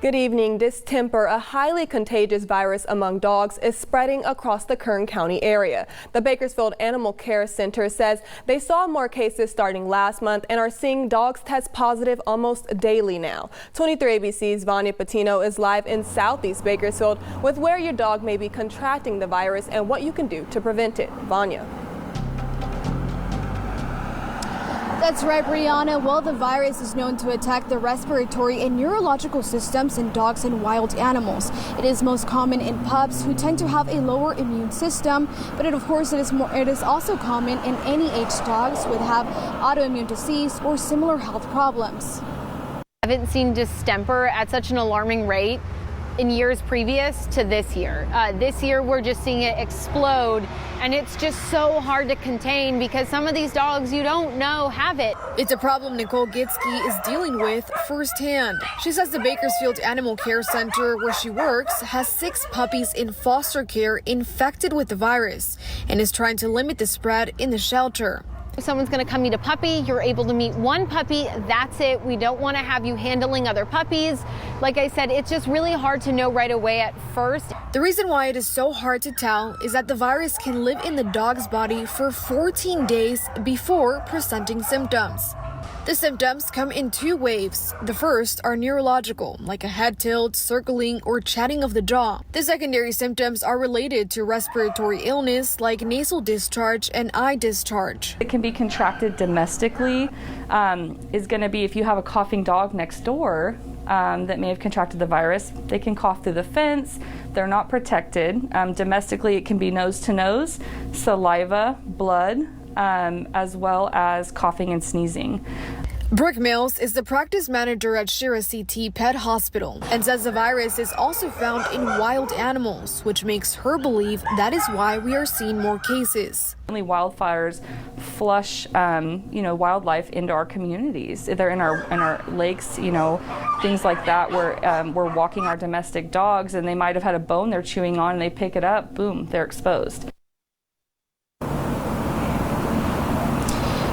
Good evening. Distemper, a highly contagious virus among dogs, is spreading across the Kern County area. The Bakersfield Animal Care Center says they saw more cases starting last month and are seeing dogs test positive almost daily now. 23 ABC's Vanya Patino is live in Southeast Bakersfield with where your dog may be contracting the virus and what you can do to prevent it. Vanya. That's right, Brianna. Well, the virus is known to attack the respiratory and neurological systems in dogs and wild animals. It is most common in pups who tend to have a lower immune system, but it is also common in any age dogs who have autoimmune disease or similar health problems. I haven't seen distemper at such an alarming rate in years previous to this year. This year we're just seeing it explode, and it's just so hard to contain because some of these dogs you don't know have it. It's a problem Nicole Gitsky is dealing with firsthand. She says the Bakersfield Animal Care Center where she works has 6 puppies in foster care infected with the virus and is trying to limit the spread in the shelter. If someone's going to come meet a puppy, you're able to meet one puppy, that's it. We don't want to have you handling other puppies. Like I said, it's just really hard to know right away at first. The reason why it is so hard to tell is that the virus can live in the dog's body for 14 days before presenting symptoms. The symptoms come in 2 waves. The first are neurological, like a head tilt, circling, or chatting of the jaw. The secondary symptoms are related to respiratory illness like nasal discharge and eye discharge. It can be contracted domestically, is going to be if you have a coughing dog next door that may have contracted the virus. They can cough through the fence. They're not protected. Domestically, it can be nose to nose, saliva, blood, as well as coughing and sneezing. Brooke Mills is the practice manager at Shira CT Pet Hospital and says the virus is also found in wild animals, which makes her believe that is why we are seeing more cases. Only wildfires flush, wildlife into our communities. They're in our lakes, things like that, where we're walking our domestic dogs and they might have had a bone they're chewing on and they pick it up, boom, they're exposed.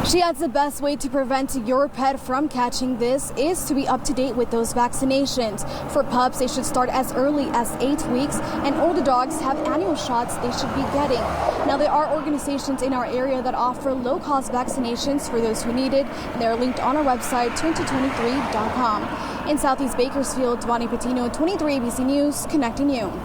She adds the best way to prevent your pet from catching this is to be up to date with those vaccinations. For pups, they should start as early as 8 weeks, and older dogs have annual shots they should be getting. Now, there are organizations in our area that offer low-cost vaccinations for those who need it, and they're linked on our website, 2023.com. In Southeast Bakersfield, Vanya Patino, 23 ABC News, connecting you.